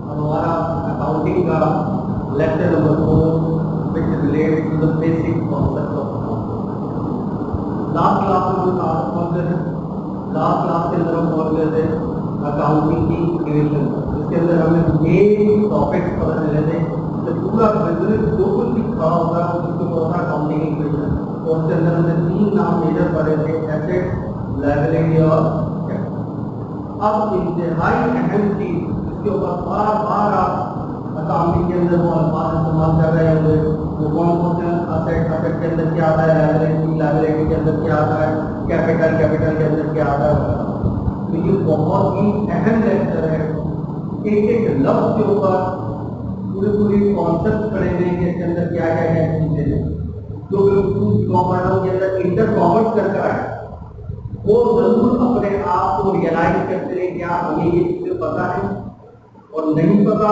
हमारा अकाउंटिंग का lecture number 4 which relates to the basic concepts of accounting। Last class में हम पहुंच गए थे, लास्ट क्लास के अंदर हम पहुंच गए थे अकाउंटिंग की क्रिएशन, जिसके अंदर हमें मेन टॉपिक्स पता चले थे। तो पूरा बिजनेस जो कुछ भी खड़ा होता है उसको होता है अकाउंटिंग इक्वेशन, और उसके अंदर हमने 3 नाम मेजर पढ़े थे, एसेट, लायबिलिटी और कैपिटल। अब इंतहाई अहम चीज जिसके ऊपर बार बार आप अकाउंटिंग के अंदर वो अल्फाज इस्तेमाल कर रहे होंगे, वो कौन से असेट, असेट के अंदर क्या आता है, लायबिलिटी, लायबिलिटी के अंदर क्या आता है, कैपिटल, कैपिटल के अंदर क्या आता है। तो ये बहुत ही अहम लेक्चर है, एक एक लफ्ज के ऊपर पूरे कॉन्सेप्ट पढ़ेंगे कि इसके अंदर क्या क्या है चीजें हैं। जो बिल्कुल कॉमर्स के अंदर इंटर कॉमर्स करता है वो जरूर अपने आप को रियलाइज करते हैं क्या हमें ये चीजें पता है, और नहीं पता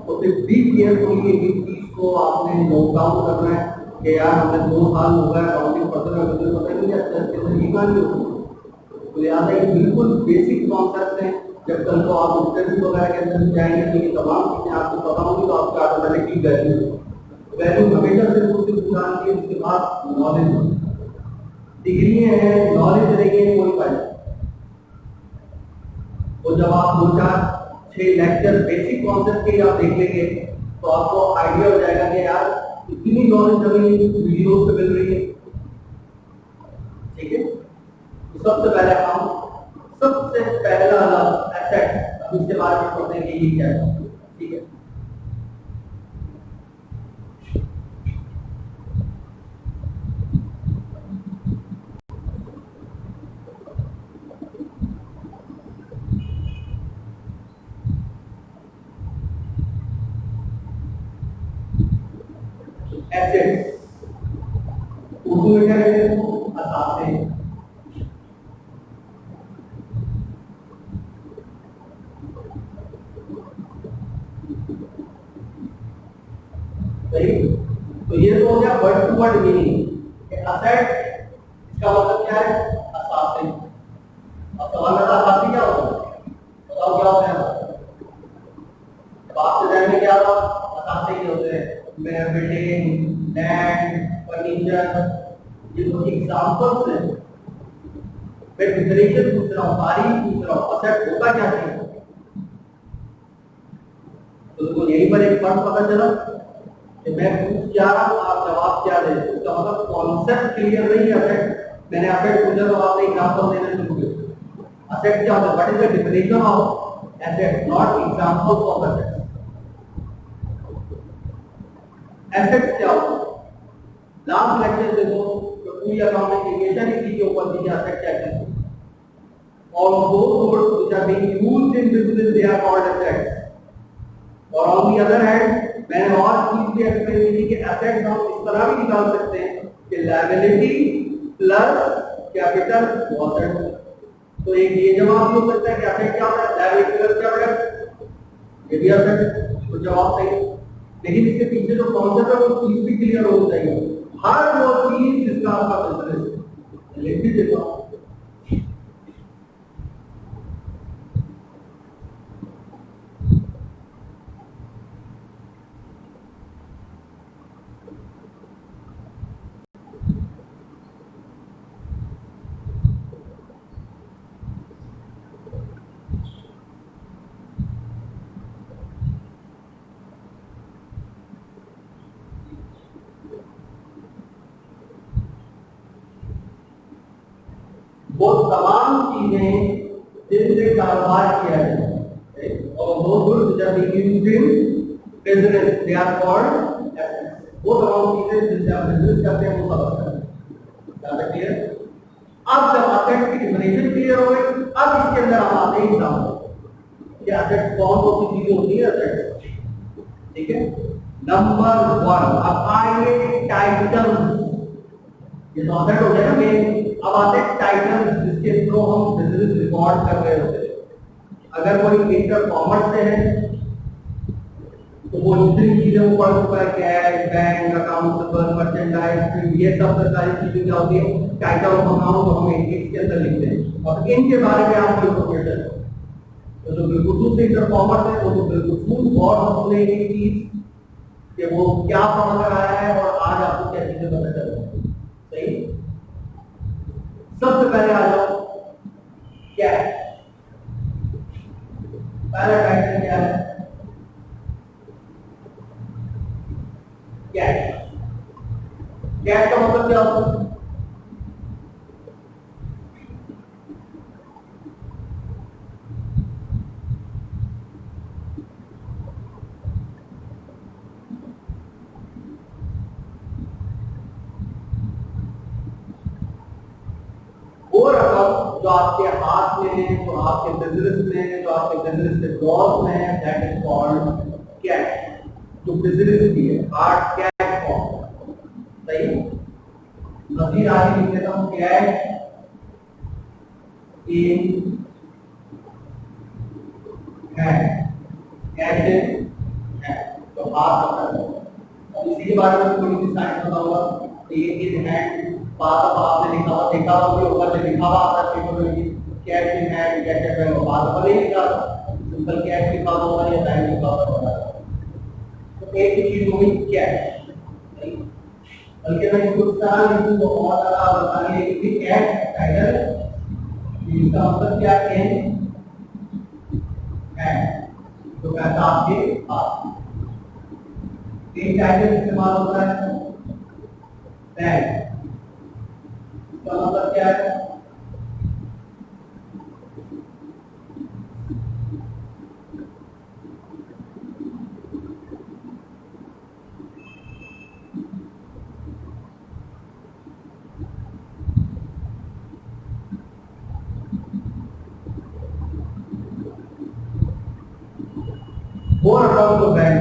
तो फिर बी केयरफुली इस चीज को आपने नोट डाउन करना है कि यार हमने 2 साल हो गए अकाउंटिंग पढ़ते हुए, मुझे पता नहीं है इसके अंदर ये क्या होती है। तो लिहाजा ये बिल्कुल बेसिक कॉन्सेप्ट हैं, जब कल को आप इंटरव्यू वगैरह के अंदर जाएंगे तो ये तमाम चीजें आपको पता होंगी, तो आपका ऑटोमेटिकली वैल्यू हमेशा सिर्फ उससे पूछना है, उसके बाद नॉलेज डिग्री है, नॉलेज नहीं है कोई फायदा। तो जब आप 2-4-6 लेक्चर बेसिक कॉन्सेप्ट के आप देख लेंगे तो आपको आइडिया हो जाएगा कि यार इतनी नॉलेज हमें वीडियो से मिल रही है। ठीक है, तो सबसे पहले हम सबसे पहला एसेट, अब इसके बारे में पढ़ते हैं कि ये क्या है। ठीक है, एसेट्स उर्दू में क्या कहते हैं, असासे। तो ये तो हो गया word to word meaning. Asset इसका मतलब क्या है, असासे। अब सवाल मेरा असासे क्या होता है, बताओ क्या होता है। बात से ध्यान में क्या था, असासे क्या होते हैं, मैं बिल्डिंग, लैंड, फर्नीचर, ये तो एग्जांपल्स हैं। मैं डिफिनेशन पूछ रहा हूँ, तारीफ पूछ रहा हूँ, असेट होता क्या है। तो यहीं पर एक फर्क पता चला कि मैं पूछ क्या रहा हूं, आप जवाब क्या दे। इसका मतलब कॉन्सेप्ट क्लियर नहीं है। असेट मैंने असेट पूछा तो आपने एग्जांपल देना शुरू किया। असेट क्या होता है, what is the definition of asset, not examples of asset. Asset क्या होता है, लास्ट लेक्चर देखो तो पूरी अकाउंटिंग इक्वेशन इसी के ऊपर थी कि एसेट क्या है। और those words which are being used in business they are called assets। और ऑन दी अदर हैंड मैंने और चीज भी एक्सप्लेन की कि एसेट्स हम इस तरह भी निकाल सकते हैं कि लायबिलिटी प्लस कैपिटल असेट। तो एक ये जवाब भी हो सकता है कि एसेट क्या होता है, लायबिलिटी प्लस कैपिटल, ये भी एसेट। तो जवाब सही, लेकिन इसके पीछे जो कॉन्सेप्ट है वो चीज भी क्लियर होनी चाहिए। हर वो चीज जिसका आपका बिजनेस है, लिख भी देता हूं। वो तमाम चीजें जिनसे कारोबार किया जाए, और वो गुड्स जब used in business they are called assets. वो तमाम चीजें जिनसे आप बिजनेस करते हैं वो सब है। ज्यादा क्लियर। अब जब एसेट्स की डेफिनेशन क्लियर हो गई, अब इसके अंदर हम आते हैं एग्जांपल कि एसेट्स कौन कौन सी चीजें होती है एसेट्स। ठीक है, नंबर 1 अब आएंगे टाइटल। ये तो एसेट हो गया ना। अब आते हैं टाइटल जिसके थ्रू हम बिजनेस रिकॉर्ड कर रहे होते हैं। अगर कोई इंटर कॉमर्स से है तो वो जितनी चीजें वो पढ़ चुका है, कैश, बैंक, अकाउंटेबल, मर्चेंडाइज, ये सब सारी चीजें क्या होती है, टाइटल ऑफ अकाउंट हम इसके अंदर लिखते हैं और इनके बारे में आपको इंफॉर्मेशन तो जो बिल्कुल दूसरे इंटरफॉर्मर है वो तो बिल्कुल गौर हमने एक चीज कि वो क्या पढ़ कर आया है और आज आपको क्या चीजें पता चल रही है। सही। सबसे पहले आ जाओ क्या है, पहला टाइटल क्या है, कैट। कैट का मतलब क्या होता है? वो रकम जो आपके हाथ में है, जो आपके बिजनेस में है, जो आपके बिजनेस के लॉस में है, दैट इज कॉल्ड कैश। जो बिजनेस की है हार्ड कैश फॉर्म। सही। नजीर आगे लिख देता हूं, cash in hand. Cash in hand तो हाथ पकड़ लो। अब इसी के बारे में थोड़ी सी साइंस बताऊंगा। ये इन हैंड बात आपने लिखा हुआ देखा हुआ भी होगा, जो लिखा हुआ आता है पेपर में cash in hand, cash in bank बात पर नहीं लिखा, सिंपल कैश लिखा होगा या बैंक लिखा होगा। तो एक ही चीज होगी कैश। बल्कि मैं इसको सरल लिखूं तो और ज्यादा बताने है कि कैश टाइटल इसका मतलब क्या है, तो कहता आपके पास तीन टाइटल इस्तेमाल होता है। बैंक इसका मतलब क्या है, वो रकम जो बैंक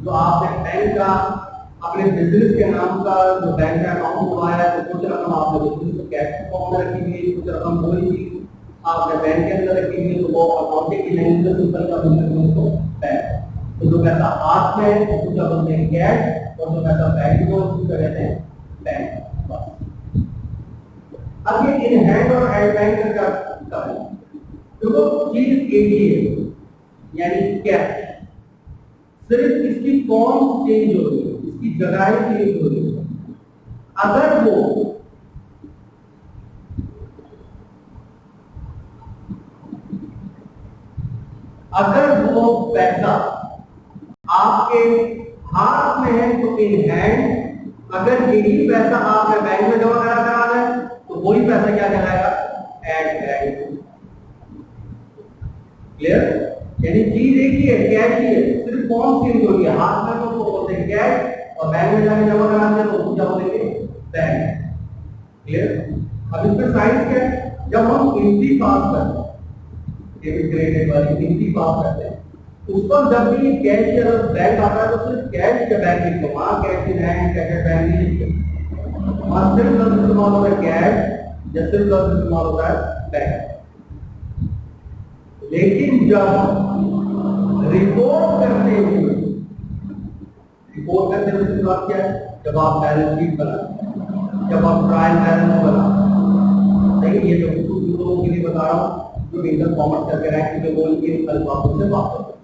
जो आपने बैंक का अपने बिजनेस के नाम का जो बैंक का अकाउंट हुआ है, तो कुछ रकम आपने बिजनेस को कैश फॉर्म में रखी हुई, कुछ रकम कोई थी आपने बैंक के अंदर रखी हुई, तो वो अकाउंटिंग की लैंग्वेज में सिंपल का बिजनेस को बैंक। तो जो पैसा हाथ में है उसको क्या बोलते हैं कैश, और जो पैसा बैंक में उसको कहते हैं बैंक। अब ये इन हैंड और हैंड बैंक का है, तो वो चीज एक ही है, यानी कैश। सिर्फ इसकी फॉर्म चेंज हो रही है, इसकी जगह चेंज हो रही है। अगर वो पैसा आपके हाथ में है तो इन हैंड, अगर यही पैसा आपने बैंक में जमा करा है तो वही पैसा क्या कहलाएगा, एट बैंक। क्लियर। यानी चीज एक ही है, कैश ही है, सिर्फ फॉर्म चेंज हो गया। हाथ में तो बोलते हैं कैश और बैंक में जाके जमा कराते हैं तो क्या बोलेंगे, बैंक। क्लियर। अब इसमें साइंस क्या है, जब हम गिनती पास करते हैं, डेबिट क्रेडिट वाली गिनती पास करते हैं, उस पर जब भी कैश या बैंक आता है तो सिर्फ कैश या बैंक लिखो, वहां cash in hand cash bank नहीं लिखते, वहां सिर्फ लफ्ज इस्तेमाल होता है कैश या सिर्फ लफ्ज इस्तेमाल होता है बैंक। लेकिन जब रिपोर्ट करते हुए बात क्या है, जब आप बैलेंस शीट बनाते, जब आप ट्रायल बैलेंस बनाते, सही। ये तो कुछ लोगों के लिए बता रहा हूँ जो इंटर कॉमर्स करके रहे हैं, क्योंकि वो इनके अल्फाजों से वाकिफ है,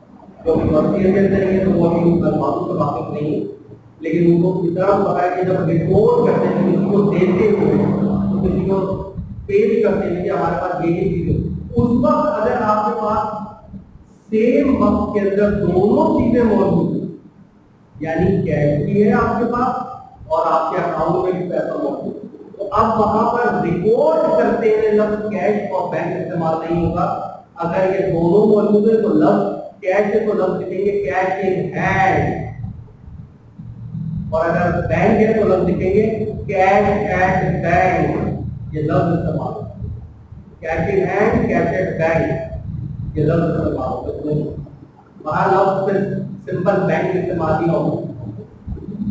जो यूनिवर्सिटी के अंदर नहीं है तो वो इन अल्फाजों से वाकिफ नहीं है, लेकिन उनको इतना पता है कि जब रिपोर्ट करते हैं किसी को देते हुए, तो किसी को पेश करते हैं कि हमारे पास ये चीज है, उस वक्त अगर आपके पास सेम वक्त के अंदर दोनों चीजें मौजूद है, यानी कैश भी है आपके पास और आपके अकाउंट में भी पैसा मौजूद है, तो अब वहां पर रिपोर्ट करते हुए लफ्ज कैश और बैंक इस्तेमाल नहीं होगा। अगर ये दोनों मौजूद है तो लफ्ज कैश है तो लफ्ज लिखेंगे कैश इन हैंड, और अगर बैंक है तो लफ्ज लिखेंगे कैश एट बैंक। ये लफ्ज इस्तेमाल होगा, cash in hand cash at bank, ये लफ्ज इस्तेमाल होगा। वहां लफ्ज सिंपल बैंक इस्तेमाल नहीं होगा।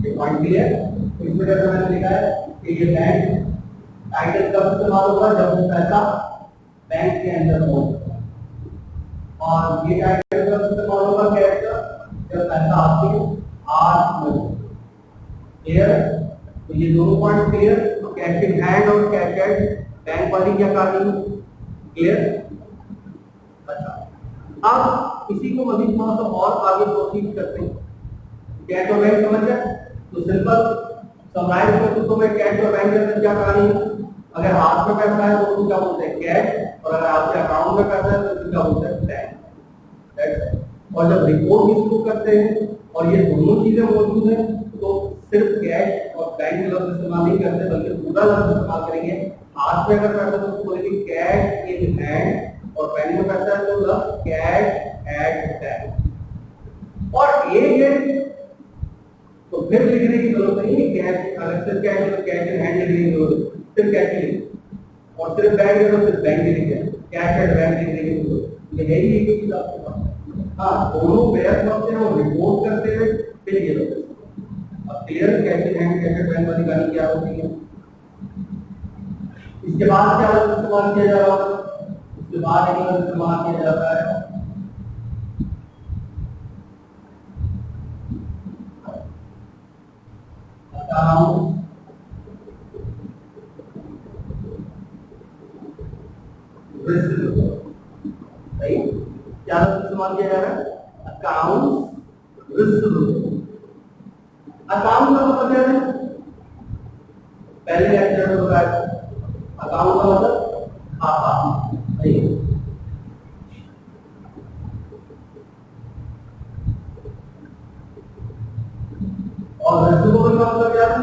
ये पॉइंट क्लियर। तो इस वजह से मैंने लिखा है कि ये बैंक टाइटल कब इस्तेमाल होगा, जब वो पैसा बैंक के अंदर होगा, और ये टाइटल कब इस्तेमाल होगा कैश का, जब पैसा आपके हाथ में हो। क्लियर। तो ये दोनों पॉइंट क्लियर। तो कैश इन हैंड और कैश एट बैंक वाली क्या कहानी, क्लियर। अच्छा, अब इसी को मजीद थोड़ा सा और आगे प्रोसीड करते हैं। कैश और बैंक समझ गए? तो सिंपल समराइज कर दो तो मैं कैश और बैंक के अंदर क्या कहानी है। अगर हाथ में पैसा है तो उसको क्या बोलते हैं कैश, और अगर आपके अकाउंट में पैसा है तो उसको क्या बोलते हैं बैंक। और जब रिपोर्ट इशू करते हैं और ये दोनों चीजें मौजूद हैं तो सिर्फ कैश और बैंक लफ्ज इस्तेमाल नहीं करते बल्कि पूरा लफ्ज इस्तेमाल करेंगे। हाथ में अगर पैसा है तो उसको बोलेंगे कैश इन हैंड, और बैंक में पैसा है तो लफ्ज कैश एट बैंक। और एक है तो फिर लिखने की जरूरत नहीं है कैश, अगर सिर्फ कैश तो कैश इन हैंड लिखने की जरूरत, सिर्फ कैश लिखिए, और सिर्फ बैंक है तो सिर्फ बैंक लिखिए, कैश एट बैंक लिखने की जरूरत। यही एक चीज आपके पास। हाँ, दोनों पेयर होते हैं और रिपोर्ट करते हैं फिर ये लोग। अब clear cash in hand cash at bank वाली कहानी क्या होती है। इसके बाद क्या इस्तेमाल किया जा रहा है? उसके बाद एक लफ्ज इस्तेमाल किया जाता है अकाउंट रिसीवेबल। सही, क्या इस्तेमाल किया जा रहा है? Account receivable. अकाउंट का मतलब क्या है? पहले लेक्चर में बताया अकाउंट का मतलब खाता। सही, और रिसीवेबल का मतलब क्या है?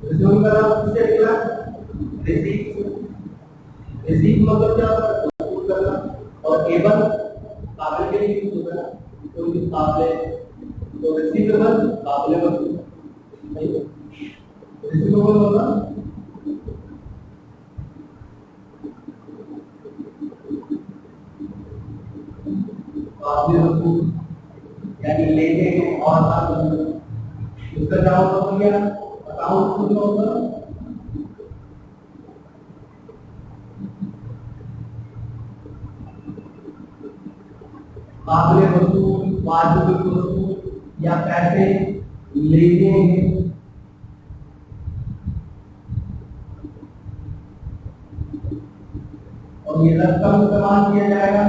रिसीवेबल का मतलब किससे निकला? रिसीट। रिसीट मतलब क्या होता है? वसूल करना। और एबल काबिल के लिए यूज होता है, कोई भी काबिल, तो रिसीवेबल काबिल वसूल। रिसीवेबल मतलब काबिल वसूल, यानी लेने और उसका क्या होता है? अकाउंट खुद होता है काबिल वसूल, वाजिब वसूल या पैसे लेने हैं। और ये लफ्ज कब इस्तेमाल किया जाएगा?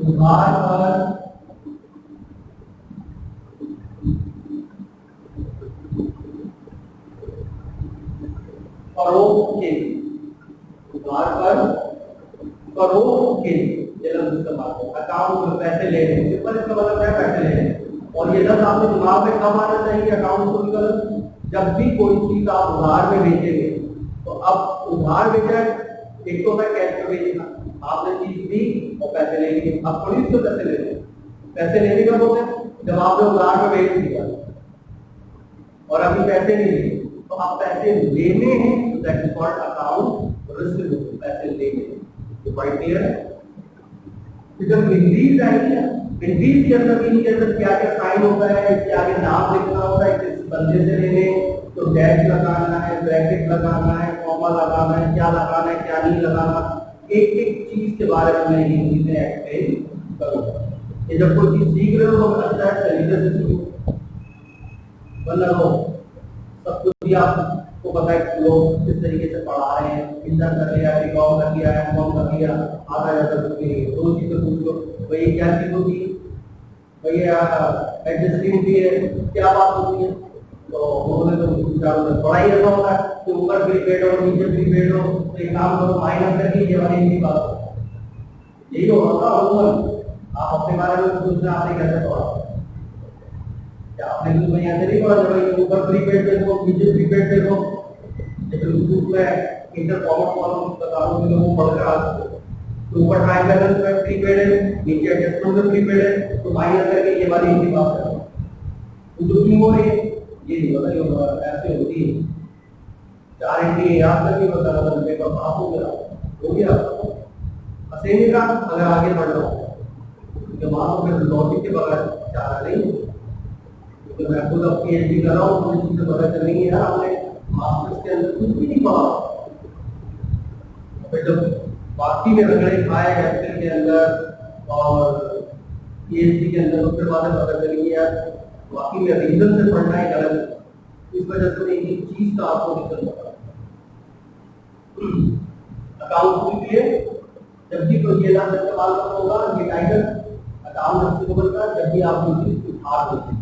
उधार पर फरोख्त के, उधार पर फरोख्त के ये लफ्ज इस्तेमाल होता है। अकाउंट में पैसे ले रहे हैं, सिंपल इसका मतलब है पैसे ले रहे हैं। और ये लफ्ज आपके दिमाग में कब आना चाहिए? अकाउंट को निकल, जब भी कोई चीज आप उधार में बेचेंगे तो अब उधार बेचा, एक तो होता है कैश में बेचना, आपने चीज दी और पैसे ले लिए। अब थोड़ी से पैसे ले रहे, पैसे लेने का बोलते हैं जब आपने उधार में बेच दिया और अभी पैसे नहीं लिए, तो आप पैसे लेने हैं, that is called account receivable, पैसे लेने। तो पॉइंट क्लियर है? जब इंक्रीज आएगी, इंक्रीज के अंदर भी के अंदर क्या क्या साइन होता है, इसके आगे नाम लिखना होता है, किस बंदे से लेने, तो डैश लगाना है, ब्रैकेट लगाना है, कॉमा लगाना है, क्या लगाना है क्या नहीं लगाना, एक एक चीज के बारे में मैं ये चीजें एक्सप्लेन करूंगा। ये जब कोई चीज सीख रहे हो तो अच्छा है तरीके से सीखो, वरना हो सब कुछ भी आपको पता है लोग किस तरीके से पढ़ा रहे हैं, इंटर कर लिया, बीकॉम कर लिया, एमकॉम कर लिया, आता जाता कुछ नहीं। दो चीजें पूछ लो, भाई क्या चीज होती है, भैया एडजस्टिंग होती है, क्या बात होती है, तो उन्होंने तो पढ़ाई ऐसा होता है कि ऊपर प्रीपेड हो नीचे प्रीपेड हो, तो एक काम करो माइनस करके ये वाली इनकी बात हो, यही होगा आप अपने बारे में सोचना आपने कैसे पढ़ा, क्या आपने कुछ भैया से नहीं पढ़ा जब ऊपर प्रीपेड पे दो नीचे प्रीपेड पे दो, लेकिन उसमें इंटर कॉमर्स वालों बता रहा हूँ वो पढ़ रहा है, तो ऊपर ट्राई बैलेंस में प्रीपेड है, नीचे एडजस्टमेंट में प्रीपेड है, तो माइनस करके ये वाली इनकी बात करो, तो जो क्यों हो रही है ये नहीं पता, ये ऐसे होती है। 4 एंट्री याद करके बता रहा था, पेपर पास हो गया हंसेंगे का अगर आगे बढ़ रहा हूँ, जब आप फिर लॉजिक के बगैर चाह नहीं, तो मैं खुद अब पीएचडी कर रहा हूँ, मुझे चीजें पता चल रही है, हमने मास्टर्स के अंदर कुछ भी नहीं पढ़ा, फिर जब बाकी में रगड़े खाए एक्सेल के अंदर और पीएचडी के अंदर, फिर बाद में पता चली यार बाकी में रीजन से पढ़ना है गलत, इस वजह से एक चीज का आपको निकल पड़ा। अकाउंट के लिए जब भी कोई ये लफ्ज इस्तेमाल करना होगा, ये टाइटल अकाउंट रिसीवेबल का, जब भी आप यूज उधार देते हैं,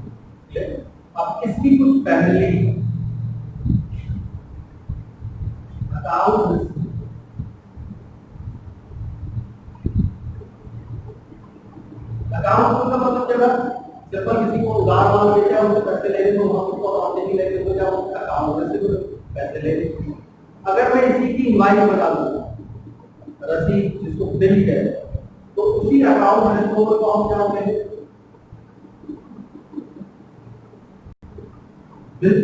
ठीक। अब इसकी कुछ फैमिली अकाउंट का मतलब क्या है? सिंपल किसी को उधार मांग लेते हैं, उनसे पैसे ले लेते हैं, हम उसको अकाउंट नहीं लेते, तो क्या उसका अकाउंट से पैसे ले लेते हैं। अगर मैं इसी की इनवाइस बना दूं, रसीद जिसको बिल कहते हैं, तो उसी अकाउंट रिसीवेबल को हम क्या कहेंगे? बिल।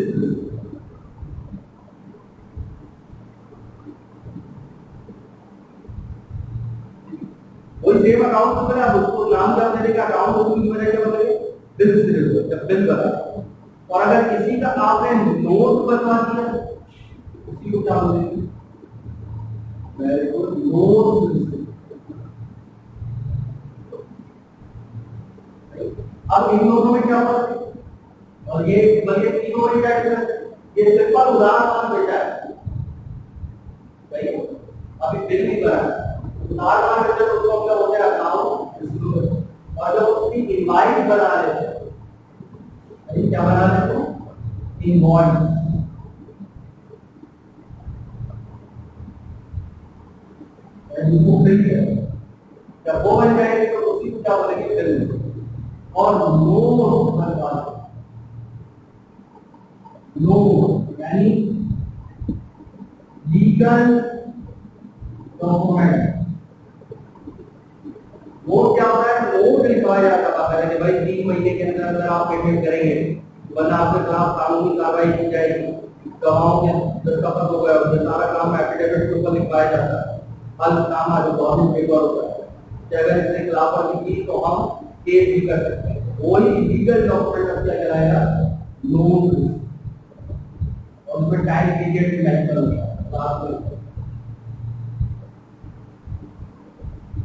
वही सेम अकाउंट नंबर है, उसको नाम क्या देने का, अकाउंट ओपनिंग की वजह क्या बनेगी? बिल से जब बिल बना। और अगर किसी का आपने नोट बनवा दिया, उसी को क्या बोलेंगे? Very good, note. अब इन दोनों में क्या फर्क है? और ये बल्कि तीनों में क्या है? ये सिंपल उदाहरण बेटा है, सही है। अभी बिल नहीं बना, उधार मांग लेते हैं, उसको क्या बोलते हैं? Account receivable. और जब उसकी इनवॉइस बना लेते हैं, क्या बना लेते हैं? इनवॉइस। जिसको बिल है, जब वो बन जाएगी तो उसी को क्या बोलेंगे? बिल। और नोट बनवा लो, नोट यानी लीगल डॉक्यूमेंट। वो क्या होता है? नोट लिखवाया जाता है कि भाई 3 महीने के अंदर अंदर आप पेमेंट करेंगे, वरना आपके खिलाफ कानूनी कार्रवाई की जाएगी, गवाहों के दस्तखत हो गए, ये सारा काम एफिडेविट के ऊपर लिखवाया जाता है। हल काम है जो गवर्नमेंट पेपर होता है कि अगर इसने खिलाफवर्जी की तो हम केस भी कर सकते हैं। वही लीगल डॉक्यूमेंट क्या कहलाएगा? लोन। और उसमें टाइम पीरियड भी मेंशन होगा लास्ट में,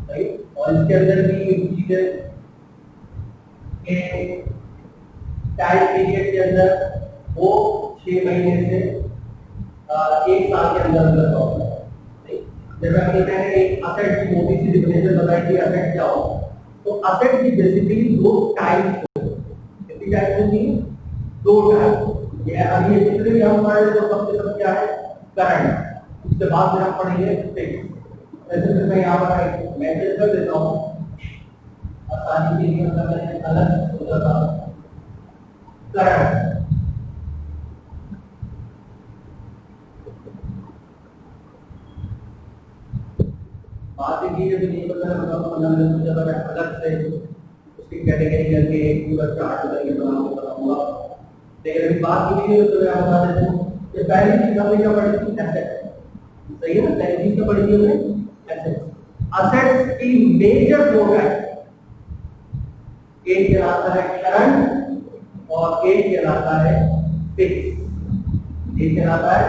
सही। और इसके अंदर भी एक चीज है कि टाइम पीरियड के अंदर वो 6 महीने से 1 साल के अंदर अंदर होता है। जैसे कहते हैं एक असेट की मोटी सी डिफिनेशन बताई कि असेट क्या हो, तो असेट की बेसिकली 2 टाइप्स होती है। कितनी टाइप्स होती है? 2 टाइप्स। ये अभी ये जितने भी हम पढ़ रहे हैं तो सबसे सब क्या है? करंट। उसके बाद में हम पढ़ेंगे फिक्स। ऐसे में मैं यहाँ पर मैसेज कर देता हूँ आसानी के लिए, मतलब मैंने अलग सोचा था। करंट बात की जब नहीं पता मैंने सोचा था अलग से उसकी कैटेगरी करके एक पूरा चार्ट करके बनाऊंगा। लेकिन अभी बात की नहीं तो मैं बता देता हूँ कि पहली चीज हमने क्या पढ़ी थी? एसेट। सही है ना? पहली चीज क्या पढ़ी थी हमने? एसेट्स। एसेट्स की मेजर 2 टाइप, एक कहलाता है करंट और एक कहलाता है फिक्स। एक कहलाता है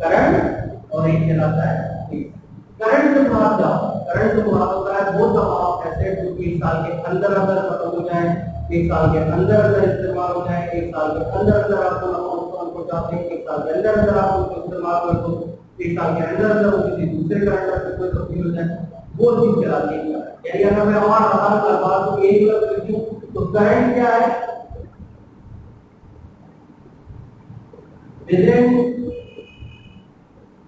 करंट और एक कहलाता है फिक्स। करंट से मुराद क्या होता है? करंट से मुराद होता है वो तमाम एसेट जो 1 साल के अंदर अंदर खत्म हो जाए, 1 साल के अंदर अंदर इस्तेमाल हो जाए, 1 साल के अंदर अंदर आपको नुकसान पहुंचाते हैं, 1 साल के अंदर अंदर आप उनको इस्तेमाल कर दो, 1 साल के अंदर अंदर वो किसी दूसरे करंट से कोई तब्दील हो जाए, वो चीज कहलाती है। यानी अगर मैं और आसान अल्फाज को एक लफ्ज लिखूं तो करंट क्या है? Within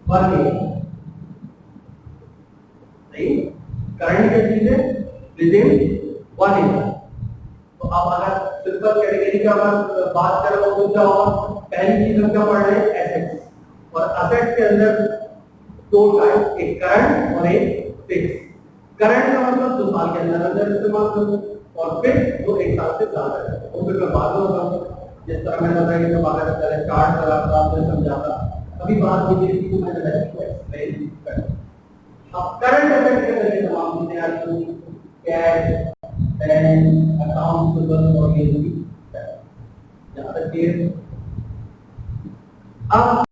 1 year. करंट क्या चीज है? Within 1 year. तो अब अगर सिंपल कैटेगरी का बात कर रहा हूं तो क्या होगा? पहली चीज हम क्या पढ़ रहे हैं? एसेट्स। और एसेट के अंदर 2 टाइप, एक करंट और एक फिक्स। करंट का मतलब 2 साल के अंदर अंदर इस्तेमाल करो, और फिक्स वो 1 साल से ज्यादा है। तो फिर मैं बाद में बताऊंगा जिस तरह मैंने बताया कि बाहर पहले चार्ट करा था, आपने समझाता। अभी बात की थी कि मैंने एक्सप्लेन कर। अब करंट असेट के अंदर ये तमाम चीजें आ रही हैं, कैश, बैंक, अकाउंट रिसीवेबल और ये भी। जहां तक अब